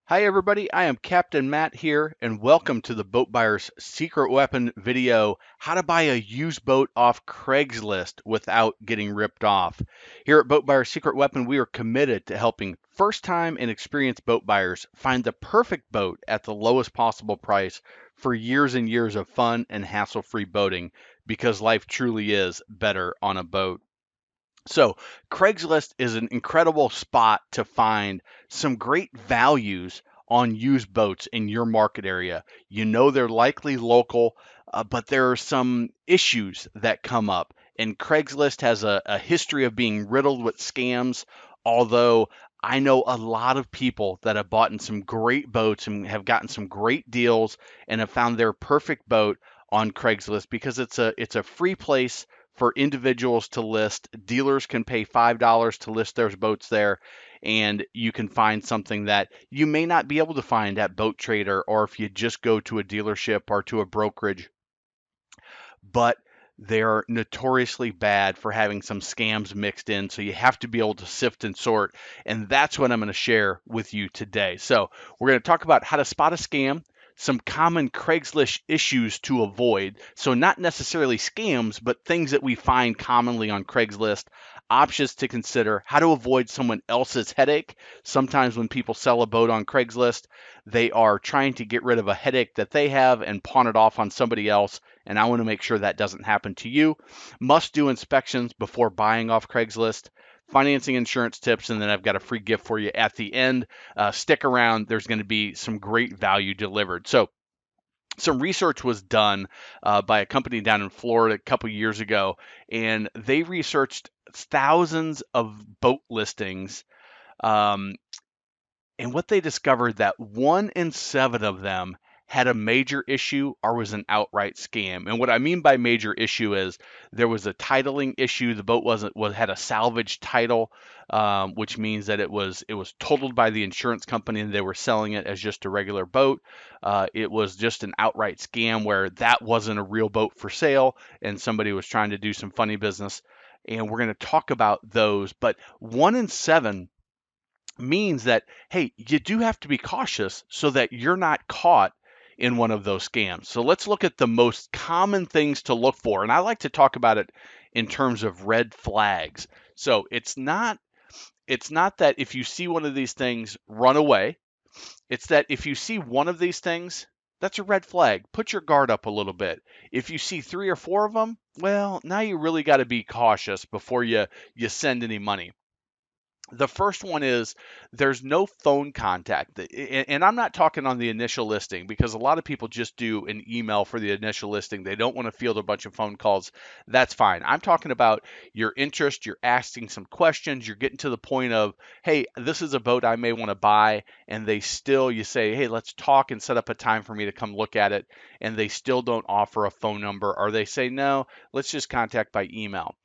Hi everybody, I am Captain Matt here, and welcome to the Boat Buyer's Secret Weapon video, how to buy a used boat off Craigslist without getting ripped off. Here at Boat Buyer's Secret Weapon, we are committed to helping first-time and experienced boat buyers find the perfect boat at the lowest possible price for years and years of fun and hassle-free boating, because life truly is better on a boat. So, Craigslist is an incredible spot to find some great values on used boats in your market area. You know they're likely local, but there are some issues that come up. And Craigslist has a history of being riddled with scams, although I know a lot of people that have bought in some great boats and have gotten some great deals and have found their perfect boat on Craigslist because it's a free place for individuals to list. Dealers can pay $5 to list their boats there, and you can find something that you may not be able to find at Boat Trader or if you just go to a dealership or to a brokerage. But they're notoriously bad for having some scams mixed in, so you have to be able to sift and sort, and that's what I'm going to share with you today. So we're going to talk about how to spot a scam, some common Craigslist issues to avoid. So, not necessarily scams, but things that we find commonly on Craigslist, options to consider, how to avoid someone else's headache. Sometimes when people sell a boat on Craigslist, they are trying to get rid of a headache that they have and pawn it off on somebody else. And I want to make sure that doesn't happen to you. Must do inspections before buying off Craigslist, financing insurance tips, and then I've got a free gift for you at the end. Stick around, there's going to be some great value delivered. So, some research was done by a company down in Florida a couple years ago, and they researched thousands of boat listings. Um, and what they discovered that 1 in 7 of them had a major issue or was an outright scam. And what I mean by major issue is there was a titling issue. The boat had a salvage title, which means that it was totaled by the insurance company and they were selling it as just a regular boat. It was just an outright scam where that wasn't a real boat for sale and somebody was trying to do some funny business. And we're going to talk about those. But 1 in 7 means that, hey, you do have to be cautious so that you're not caught in one of those scams. So let's look at the most common things to look for. And I like to talk about it in terms of red flags. So it's not that if you see one of these things, run away. It's that if you see one of these things, that's a red flag. Put your guard up a little bit. If you see 3 or 4 of them, well, now you really got to be cautious before you send any money. The first one is there's no phone contact. And I'm not talking on the initial listing because a lot of people just do an email for the initial listing. They don't want to field a bunch of phone calls. That's fine. I'm talking about your interest. You're asking some questions. You're getting to the point of, hey, this is a boat I may want to buy. And you say, hey, let's talk and set up a time for me to come look at it. And they still don't offer a phone number, or they say, no, let's just contact by email.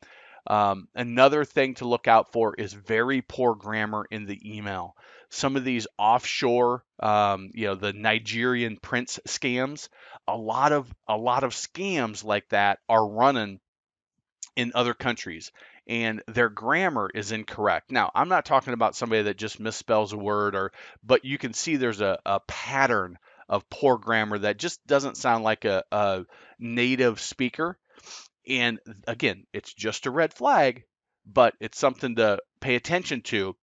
Another thing to look out for is very poor grammar in the email. Some of these offshore, the Nigerian prince scams, a lot of scams like that are running in other countries, and their grammar is incorrect. Now, I'm not talking about somebody that just misspells a word, but you can see there's a pattern of poor grammar that just doesn't sound like a native speaker. And again, it's just a red flag, but it's something to pay attention to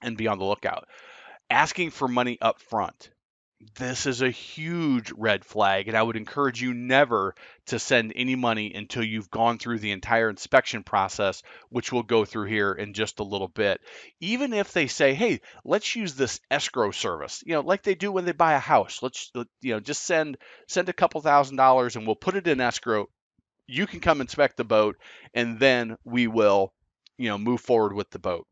and be on the lookout. Asking for money up front. This is a huge red flag, and I would encourage you never to send any money until you've gone through the entire inspection process, which we'll go through here in just a little bit. Even if they say, hey, let's use this escrow service, like they do when they buy a house. Just send a couple $1,000 and we'll put it in escrow. You can come inspect the boat, and then we will, move forward with the boat.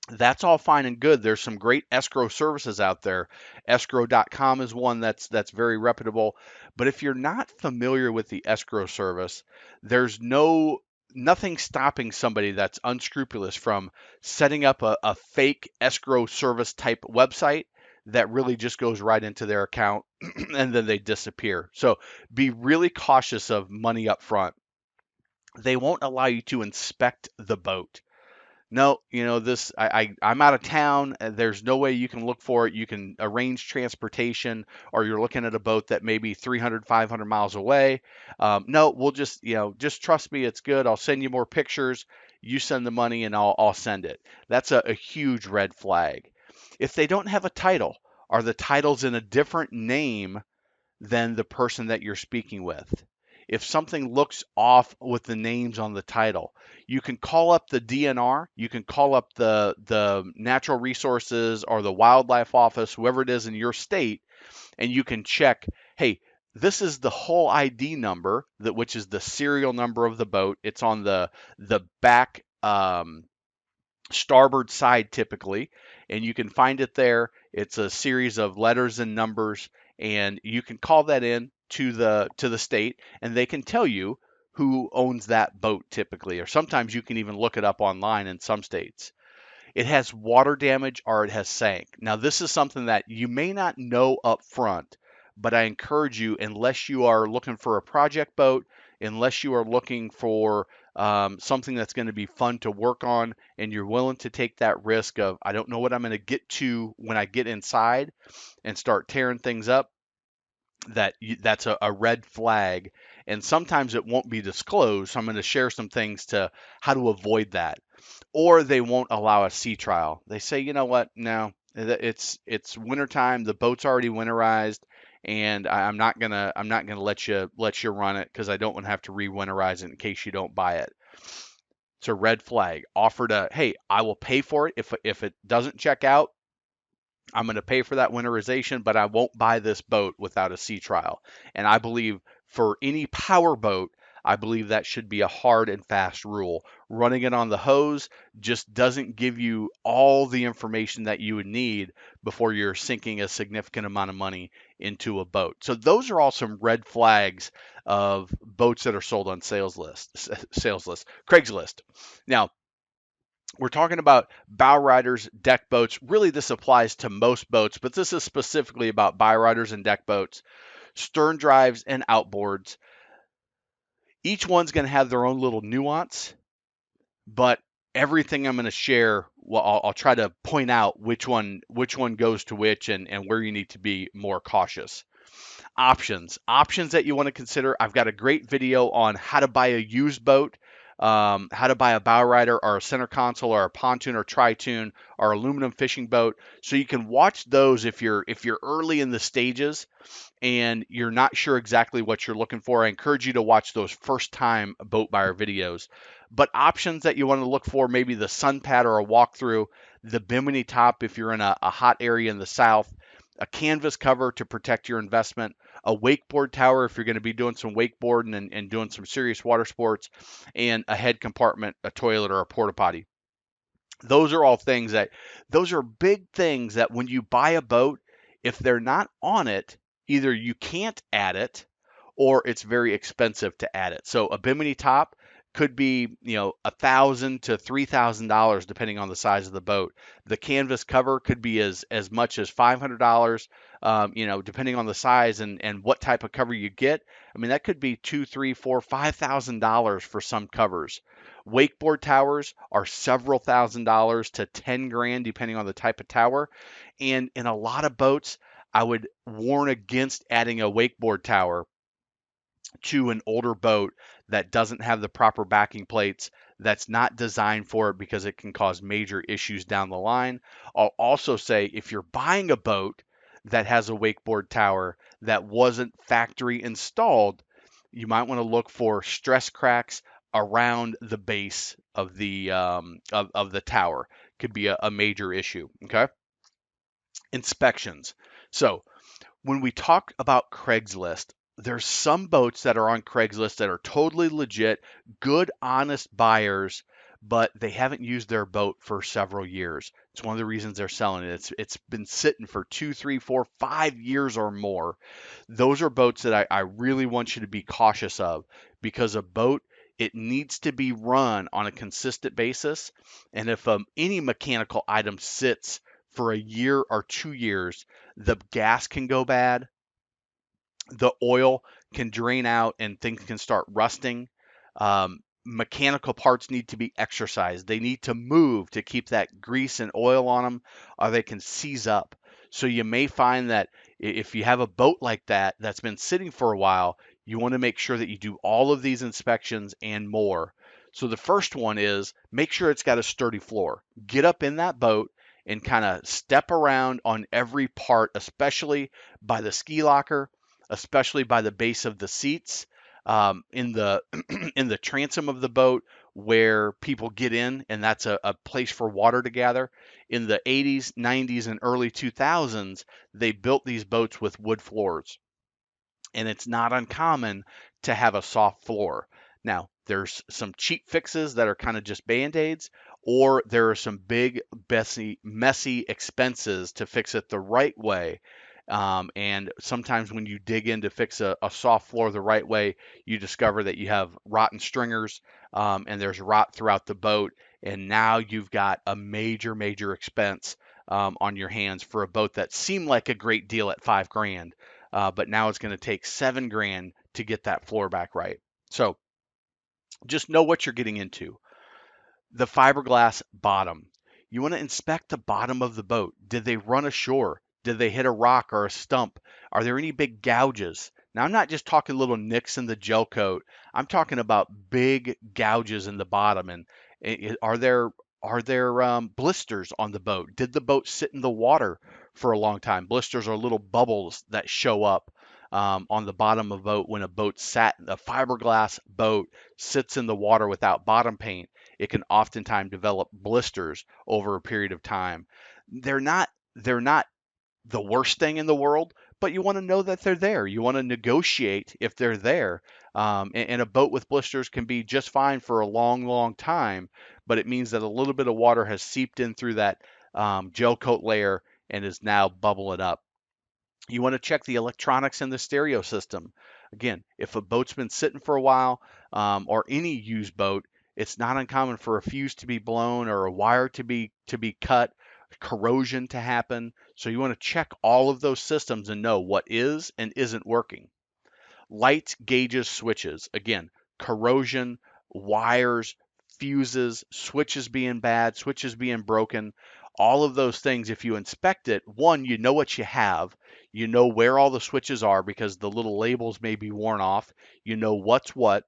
That's all fine and good. There's some great escrow services out there. Escrow.com is one that's very reputable. But if you're not familiar with the escrow service, there's nothing stopping somebody that's unscrupulous from setting up a fake escrow service type website that really just goes right into their account and then they disappear. So be really cautious of money up front. They won't allow you to inspect the boat. no, this I'm out of town. There's no way you can look for it. You can arrange transportation, or you're looking at a boat that may be 300, 500 miles away. No, we'll just just trust me. It's good. I'll send you more pictures. You send the money, and I'll send it. That's a huge red flag. If they don't have a title, are the titles in a different name than the person that you're speaking with? If something looks off with the names on the title, you can call up the DNR, you can call up the natural resources or the wildlife office, whoever it is in your state, and you can check, hey, this is the whole ID number, that which is the serial number of the boat. It's on the back starboard side typically, and you can find it there. It's a series of letters and numbers, and you can call that in to the state, and they can tell you who owns that boat typically, or sometimes you can even look it up online in some states. It has water damage or it has sank. Now, this is something that you may not know up front, but I encourage you, unless you are looking for a project boat, unless you are looking for something that's going to be fun to work on, and you're willing to take that risk of, I don't know what I'm going to get to when I get inside and start tearing things up, that's a red flag. And sometimes it won't be disclosed. So I'm going to share some things to how to avoid that. Or they won't allow a sea trial. They say, you know what? No, it's wintertime. The boat's already winterized, and I'm not gonna let you run it because I don't want to have to re-winterize it in case you don't buy it. It's a red flag. Offer to, hey, I will pay for it if it doesn't check out. I'm going to pay for that winterization, but I won't buy this boat without a sea trial. And I believe for any power boat, I believe that should be a hard and fast rule. Running it on the hose just doesn't give you all the information that you would need before you're sinking a significant amount of money into a boat. So those are all some red flags of boats that are sold on sales list, Craigslist. Now, we're talking about bow riders, deck boats. Really, this applies to most boats, but this is specifically about bow riders and deck boats, stern drives, and outboards. Each one's going to have their own little nuance, but everything I'm going to share, well, I'll try to point out which one goes to which, and where you need to be more cautious. Options that you want to consider. I've got a great video on how to buy a used boat, how to buy a bow rider or a center console or a pontoon or tri-toon or aluminum fishing boat. So you can watch those if you're early in the stages and you're not sure exactly what you're looking for. I encourage you to watch those first time boat buyer videos. But options that you want to look for, maybe the sun pad or a walkthrough, the bimini top if you're in a hot area in the south, a canvas cover to protect your investment, a wakeboard tower if you're going to be doing some wakeboarding and doing some serious water sports, and a head compartment, a toilet, or a porta potty. Those are all things that, those are big things that when you buy a boat, if they're not on it, either you can't add it or it's very expensive to add it. So a bimini top could be, $1,000 to $3,000 depending on the size of the boat. The canvas cover could be as much as $500, depending on the size and what type of cover you get. I mean, that could be two, three, four, $5,000 for some covers. Wakeboard towers are several $1,000s to 10 grand, depending on the type of tower. And in a lot of boats, I would warn against adding a wakeboard tower to an older boat that doesn't have the proper backing plates, that's not designed for it because it can cause major issues down the line. I'll also say if you're buying a boat that has a wakeboard tower that wasn't factory installed, you might want to look for stress cracks around the base of the tower. Could be a major issue. Okay. Inspections. So when we talk about Craigslist, there's some boats that are on Craigslist that are totally legit, good, honest buyers, but they haven't used their boat for several years. It's one of the reasons they're selling it. It's been sitting for 2, 3, 4, 5 years or more. Those are boats that I really want you to be cautious of, because a boat, it needs to be run on a consistent basis. And if any mechanical item sits for a year or 2 years, the gas can go bad, the oil can drain out, and things can start rusting. mechanical parts need to be exercised. They need to move to keep that grease and oil on them, or they can seize up. So you may find that if you have a boat like that that's been sitting for a while, you want to make sure that you do all of these inspections and more. So the first one is make sure it's got a sturdy floor. Get up in that boat and kind of step around on every part, especially by the ski locker, especially by the base of the seats, in the in the transom of the boat where people get in, and that's a place for water to gather. In the 80s, 90s, and early 2000s, they built these boats with wood floors, and it's not uncommon to have a soft floor. Now, there's some cheap fixes that are kind of just band-aids, or there are some big, messy expenses to fix it the right way. And sometimes when you dig in to fix a soft floor the right way, you discover that you have rotten stringers, and there's rot throughout the boat. And now you've got a major, major expense on your hands for a boat that seemed like a great deal at 5 grand, but now it's going to take 7 grand to get that floor back right. So just know what you're getting into. The fiberglass bottom. You want to inspect the bottom of the boat. Did they run ashore? Did they hit a rock or a stump? Are there any big gouges? Now, I'm not just talking little nicks in the gel coat. I'm talking about big gouges in the bottom. And are there blisters on the boat? Did the boat sit in the water for a long time? Blisters are little bubbles that show up on the bottom of a boat when a fiberglass boat sits in the water without bottom paint. It can oftentimes develop blisters over a period of time. They're not the worst thing in the world, but you want to know that they're there. You want to negotiate if they're there. And a boat with blisters can be just fine for a long, long time, but it means that a little bit of water has seeped in through that gel coat layer and is now bubbling up. You want to check the electronics in the stereo system. Again, if a boat's been sitting for a while, or any used boat, it's not uncommon for a fuse to be blown or a wire to be cut, corrosion to happen. So you want to check all of those systems and know what is and isn't working. Lights, gauges, switches. Again, corrosion, wires, fuses, switches being bad, switches being broken, all of those things. If you inspect it, one, you know what you have. You know where all the switches are because the little labels may be worn off. You know what's what.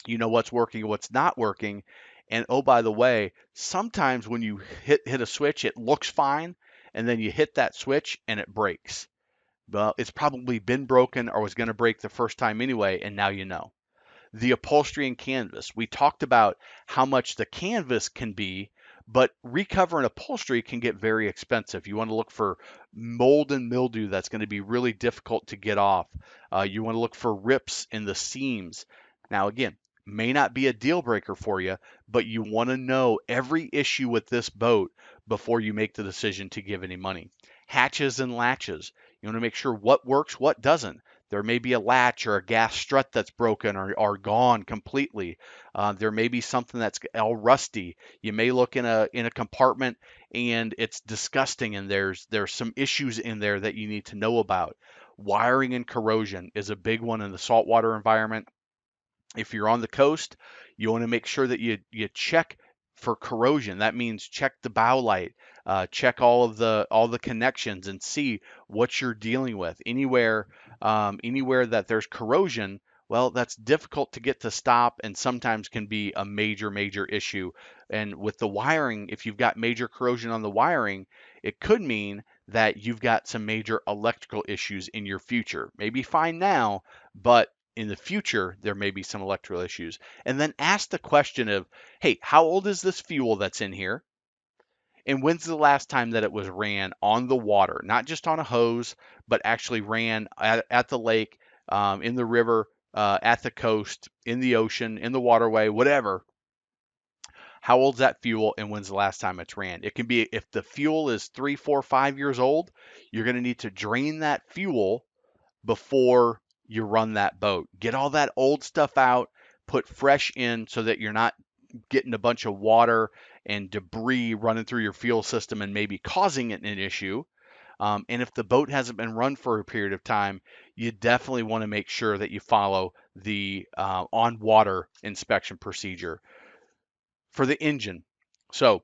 You know what's working and what's not working. And oh, by the way, sometimes when you hit a switch, it looks fine, and then you hit that switch and it breaks. Well, it's probably been broken or was going to break the first time anyway, and now you know. The upholstery and canvas. We talked about how much the canvas can be, but recovering upholstery can get very expensive. You want to look for mold and mildew that's going to be really difficult to get off. You want to look for rips in the seams. Now, again, may not be a deal breaker for you, but you want to know every issue with this boat before you make the decision to give any money. Hatches and latches. You want to make sure what works, what doesn't. There may be a latch or a gas strut that's broken or gone completely. There may be something that's all rusty. You may look in a compartment and it's disgusting, and there's some issues in there that you need to know about. Wiring and corrosion is a big one in the saltwater environment. If you're on the coast, you want to make sure that you check for corrosion. That means check the bow light, check all the connections, and see what you're dealing with. Anywhere that there's corrosion, well, that's difficult to get to stop, and sometimes can be a major, major issue. And with the wiring, if you've got major corrosion on the wiring, it could mean that you've got some major electrical issues in your future. Maybe fine now, but in the future, there may be some electrical issues. And then ask the question of, hey, how old is this fuel that's in here? And when's the last time that it was ran on the water? Not just on a hose, but actually ran at the lake, in the river, at the coast, in the ocean, in the waterway, whatever. How old's that fuel and when's the last time it's ran? It can be, if the fuel is 3, 4, 5 years old, you're going to need to drain that fuel before you run that boat. Get all that old stuff out, put fresh in so that you're not getting a bunch of water and debris running through your fuel system and maybe causing it an issue. And if the boat hasn't been run for a period of time, you definitely want to make sure that you follow the on water inspection procedure for the engine. So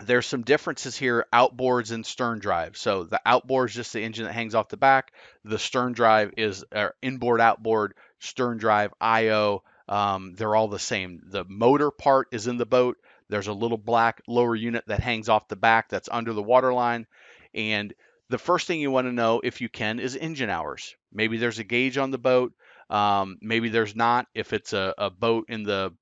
there's some differences here, outboards and stern drive. So the outboard is just the engine that hangs off the back. The stern drive is inboard, outboard, stern drive, IO. They're all the same. The motor part is in the boat. There's a little black lower unit that hangs off the back that's under the waterline. And the first thing you want to know, if you can, is engine hours. Maybe there's a gauge on the boat. Maybe there's not. If it's a boat in the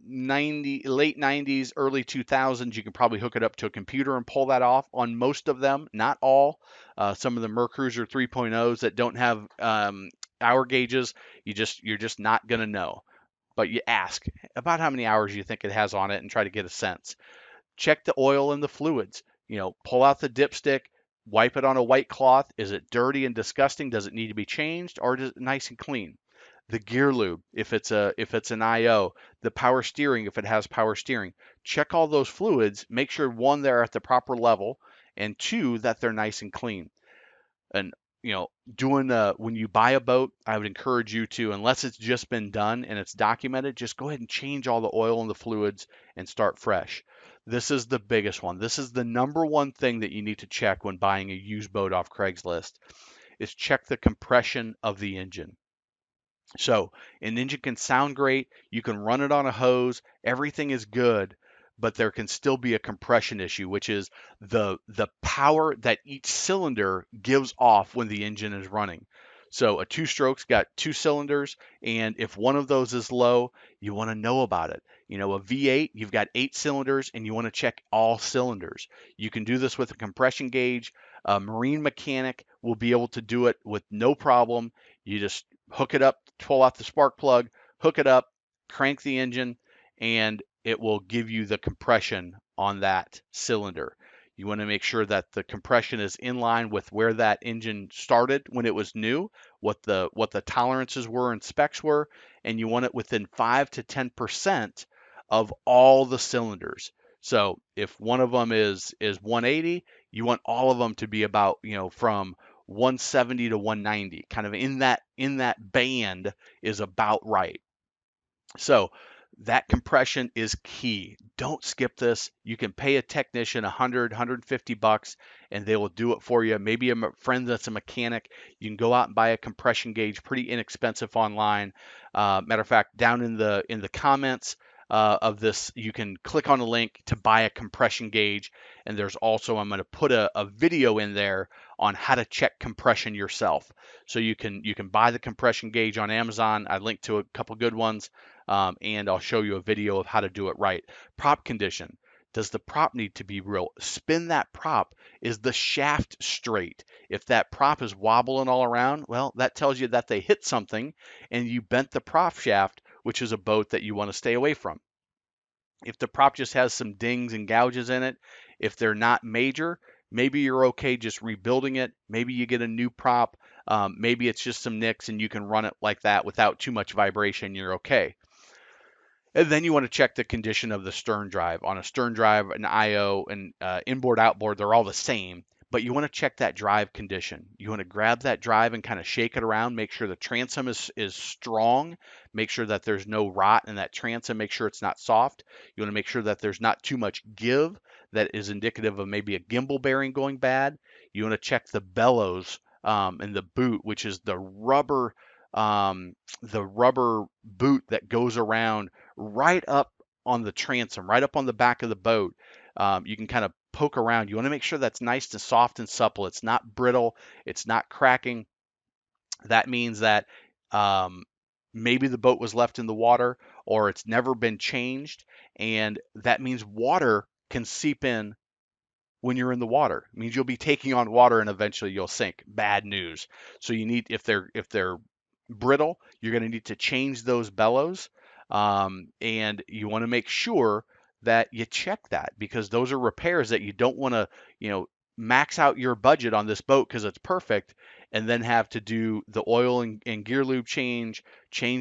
late 90s, early 2000s, you can probably hook it up to a computer and pull that off on most of them, not all. Some of the Mercruiser 3.0s that don't have hour gauges, you're just not going to know. But you ask about how many hours you think it has on it and try to get a sense. Check the oil and the fluids. Pull out the dipstick, wipe it on a white cloth. Is it dirty and disgusting? Does it need to be changed, or is it nice and clean? The gear lube, if it's an IO, the power steering, if it has power steering. Check all those fluids, make sure one, they're at the proper level, and two, that they're nice and clean. And doing when you buy a boat, I would encourage you to, unless it's just been done and it's documented, just go ahead and change all the oil and the fluids and start fresh. This is the biggest one. This is the number one thing that you need to check when buying a used boat off Craigslist, is check the compression of the engine. So an engine can sound great, you can run it on a hose, everything is good, but there can still be a compression issue, which is the power that each cylinder gives off when the engine is running. So a two-stroke's got two cylinders, and if one of those is low, you want to know about it. A V8, you've got 8 cylinders, and you want to check all cylinders. You can do this with a compression gauge. A marine mechanic will be able to do it with no problem. You just hook it up, pull out the spark plug, hook it up, crank the engine, and it will give you the compression on that cylinder. You want to make sure that the compression is in line with where that engine started when it was new, what the tolerances were and specs were, and you want it within 5 to 10% of all the cylinders. So if one of them is 180, you want all of them to be about, from 170 to 190, kind of in that band is about right. So that compression is key. Don't skip this. You can pay a technician 100, 150 bucks and they will do it for you. Maybe a friend that's a mechanic. You can go out and buy a compression gauge, pretty inexpensive online. Matter of fact, down in the comments of this, you can click on a link to buy a compression gauge. And there's also, I'm going to put a video in there on how to check compression yourself. So you can buy the compression gauge on Amazon. I linked to a couple good ones. And I'll show you a video of how to do it right. Prop condition. Does the prop need to be real? Spin that prop. Is the shaft straight? If that prop is wobbling all around, well, that tells you that they hit something and you bent the prop shaft, which is a boat that you want to stay away from. If the prop just has some dings and gouges in it, if they're not major, maybe you're okay just rebuilding it. Maybe you get a new prop. Maybe it's just some nicks and you can run it like that without too much vibration. You're okay. And then you want to check the condition of the stern drive. On a stern drive, an IO, and inboard, outboard, they're all the same. But you want to check that drive condition. You want to grab that drive and kind of shake it around, make sure the transom is strong, make sure that there's no rot in that transom, make sure it's not soft. You want to make sure that there's not too much give that is indicative of maybe a gimbal bearing going bad. You want to check the bellows and the boot, which is the rubber boot that goes around right up on the transom, right up on the back of the boat. You can kind of poke around. You want to make sure that's nice and soft and supple. It's not brittle. It's not cracking. That means that maybe the boat was left in the water or it's never been changed. And that means water can seep in when you're in the water. It means you'll be taking on water and eventually you'll sink. Bad news. So you need, if they're brittle, you're going to need to change those bellows. And you want to make sure that you check that, because those are repairs that you don't want to, max out your budget on this boat because it's perfect and then have to do the oil and gear lube change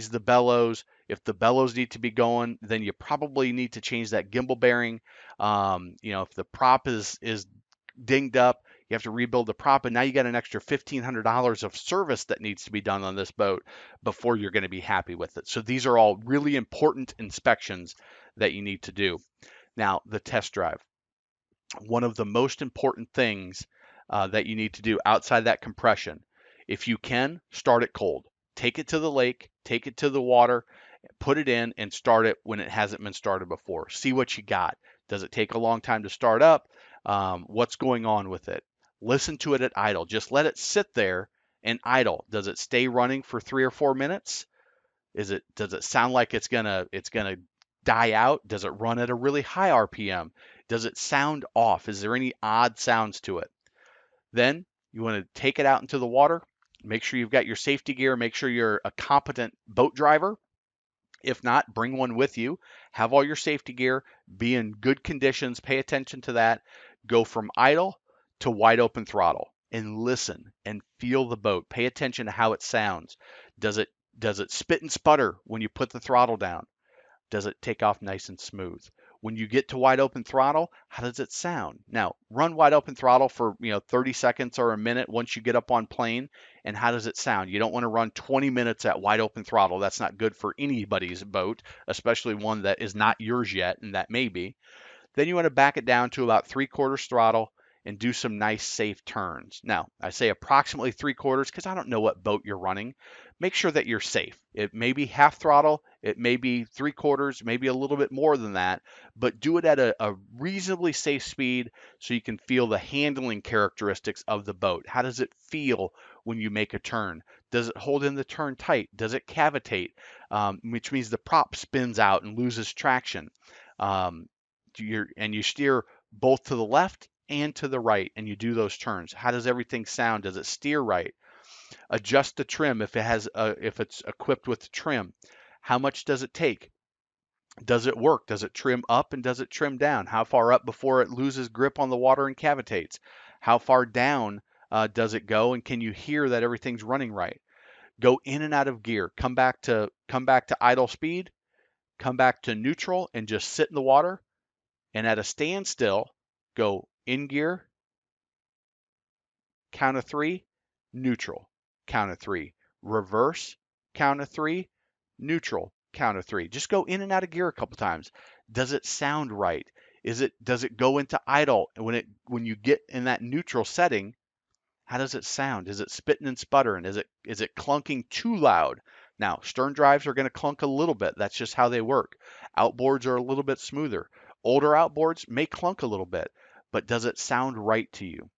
the bellows. If the bellows need to be going, then you probably need to change that gimbal bearing. If the prop is dinged up, You have to rebuild the prop, and now you got an extra $1,500 of service that needs to be done on this boat before you're going to be happy with it. So these are all really important inspections that you need to do. Now, the test drive. One of the most important things that you need to do outside that compression, if you can, start it cold. Take it to the lake, take it to the water, put it in, and start it when it hasn't been started before. See what you got. Does it take a long time to start up? What's going on with it? Listen to it at idle. Just let it sit there and idle. Does it stay running for 3 or 4 minutes? Does it sound like it's gonna die out? Does it run at a really high RPM? Does it sound off? Is there any odd sounds to it? Then you want to take it out into the water. Make sure you've got your safety gear. Make sure you're a competent boat driver. If not, bring one with you. Have all your safety gear. Be in good conditions. Pay attention to that. Go from idle to wide open throttle and listen and feel the boat. Pay attention to how it sounds. Does it spit and sputter when you put the throttle down? Does it take off nice and smooth? When you get to wide open throttle, how does it sound? Now, run wide open throttle for 30 seconds or a minute once you get up on plane, and how does it sound? You don't want to run 20 minutes at wide open throttle. That's not good for anybody's boat, especially one that is not yours yet, and that may be. Then you want to back it down to about 3/4 throttle and do some nice safe turns. Now, I say approximately 3/4 because I don't know what boat you're running. Make sure that you're safe. It may be half throttle, it may be 3/4, maybe a little bit more than that, but do it at a reasonably safe speed so you can feel the handling characteristics of the boat. How does it feel when you make a turn? Does it hold in the turn tight? Does it cavitate, which means the prop spins out and loses traction? Um, you steer both to the left and to the right, and you do those turns. How does everything sound? Does it steer right? Adjust the trim if it's equipped with trim. How much does it take? Does it work? Does it trim up and does it trim down? How far up before it loses grip on the water and cavitates? How far down does it go? And can you hear that everything's running right? Go in and out of gear. Come back to idle speed. Come back to neutral and just sit in the water. And at a standstill, go in gear, count of three, neutral, count of three, reverse, count of three, neutral, count of three. Just go in and out of gear a couple times. Does it sound right? Does it go into idle when you get in that neutral setting? How does it sound? Is it spitting and sputtering? Is it clunking too loud? Now, stern drives are going to clunk a little bit. That's just how they work. Outboards are a little bit smoother. Older outboards may clunk a little bit, but does it sound right to you?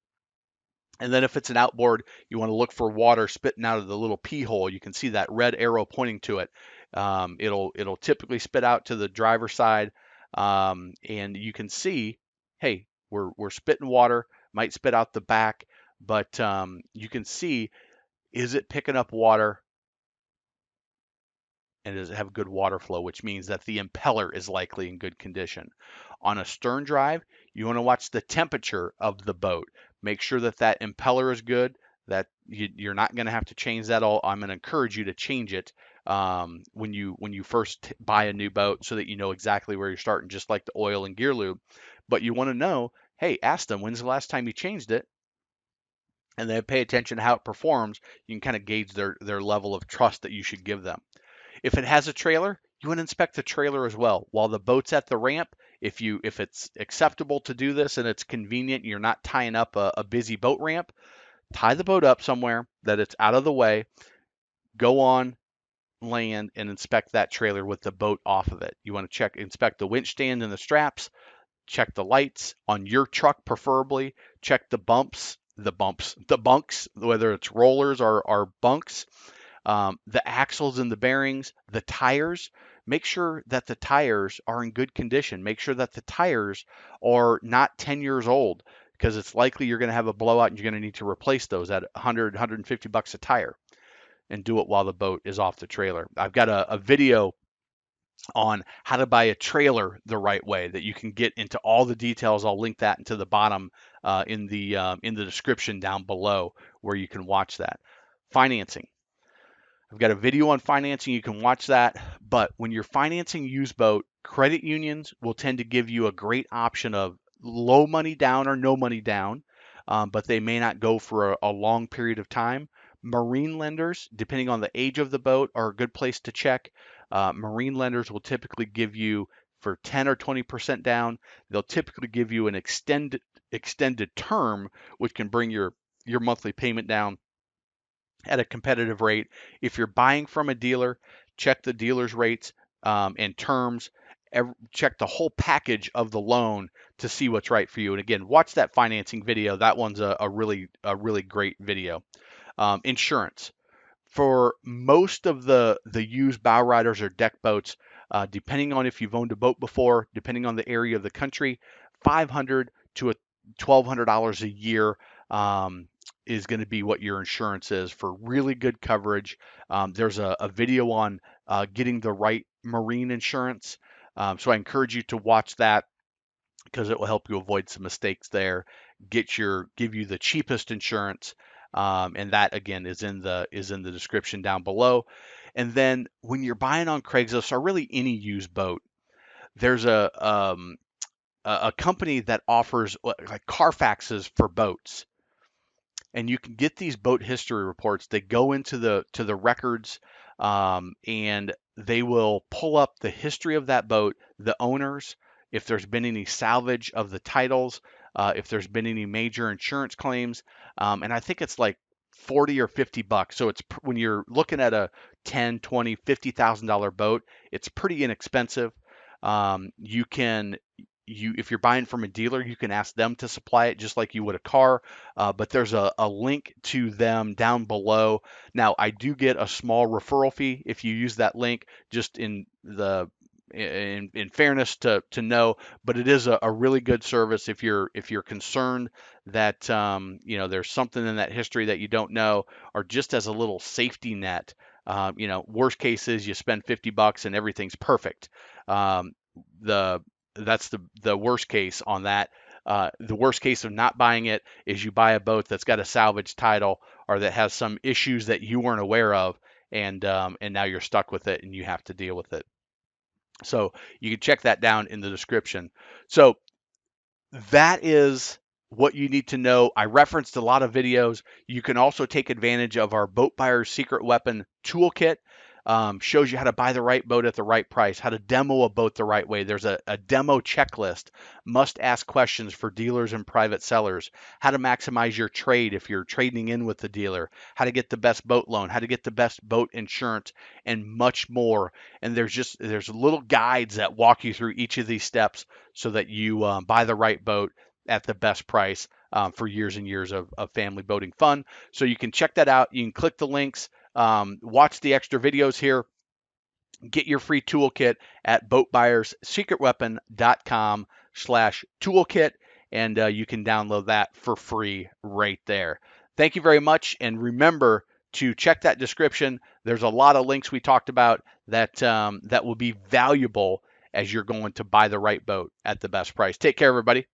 And then if it's an outboard, you want to look for water spitting out of the little pee hole. You can see that red arrow pointing to it. It'll typically spit out to the driver's side, and you can see, hey, we're spitting water. Might spit out the back, but you can see, is it picking up water and does it have good water flow, which means that the impeller is likely in good condition. On a stern drive, you want to watch the temperature of the boat. Make sure that that impeller is good, that you're not going to have to change that all. I'm going to encourage you to change it when you first buy a new boat so that you know exactly where you're starting, just like the oil and gear lube. But you want to know, hey, ask them, when's the last time you changed it? And then pay attention to how it performs. You can kind of gauge their level of trust that you should give them. If it has a trailer, you want to inspect the trailer as well. While the boat's at the ramp, if it's acceptable to do this and it's convenient, you're not tying up a busy boat ramp, tie the boat up somewhere that it's out of the way, go on land and inspect that trailer with the boat off of it. You want to inspect the winch stand and the straps, check the lights on your truck preferably, check the bunks, whether it's rollers or bunks, the axles and the bearings, the tires. Make sure that the tires are in good condition. Make sure that the tires are not 10 years old because it's likely you're going to have a blowout and you're going to need to replace those at 100, 150 bucks a tire, and do it while the boat is off the trailer. I've got a video on how to buy a trailer the right way that you can get into all the details. I'll link that into the bottom in the description down below where you can watch that. Financing. I've got a video on financing. You can watch that. But when you're financing used boat, credit unions will tend to give you a great option of low money down or no money down. but they may not go for a long period of time. Marine lenders, depending on the age of the boat, are a good place to check. Marine lenders will typically give you for 10 or 20% down. They'll typically give you an extended term, which can bring your monthly payment down at a competitive rate. If you're buying from a dealer, check the dealer's rates and terms. Check the whole package of the loan to see what's right for you. And again, watch that financing video. That one's a really great video. Insurance for most of the used bow riders or deck boats, depending on if you've owned a boat before, depending on the area of the country, $500 to $1,200 a year is going to be what your insurance is for really good coverage. There's a video on getting the right marine insurance, so I encourage you to watch that because it will help you avoid some mistakes there. Give you the cheapest insurance, and that again is in the description down below. And then when you're buying on Craigslist or really any used boat, there's a company that offers like CarFaxes for boats, and you can get these boat history reports. They go into the records, and they will pull up the history of that boat, the owners, if there's been any salvage of the titles, if there's been any major insurance claims, and I think it's like 40 or 50 bucks. So it's when you're looking at a 10, 20, $50,000 boat, it's pretty inexpensive. You can if you're buying from a dealer, you can ask them to supply it just like you would a car. But there's a link to them down below. Now, I do get a small referral fee if you use that link, just in fairness to know, but it is a really good service if you're concerned that there's something in that history that you don't know, or just as a little safety net. Worst case is you spend 50 bucks and everything's perfect. The That's the worst case on that. The worst case of not buying it is you buy a boat that's got a salvage title or that has some issues that you weren't aware of, and now you're stuck with it and you have to deal with it. So you can check that down in the description. So that is what you need to know. I referenced a lot of videos. You can also take advantage of our Boat Buyer's Secret Weapon Toolkit. Shows you how to buy the right boat at the right price, how to demo a boat the right way. There's a demo checklist, must ask questions for dealers and private sellers, how to maximize your trade if you're trading in with the dealer, how to get the best boat loan, how to get the best boat insurance, and much more. And there's little guides that walk you through each of these steps so that you buy the right boat at the best price for years and years of family boating fun. So you can check that out. You can click the links. Watch the extra videos here. Get your free toolkit at boatbuyerssecretweapon.com/toolkit, and you can download that for free right there. Thank you very much, and remember to check that description. There's a lot of links we talked about that will be valuable as you're going to buy the right boat at the best price. Take care, everybody.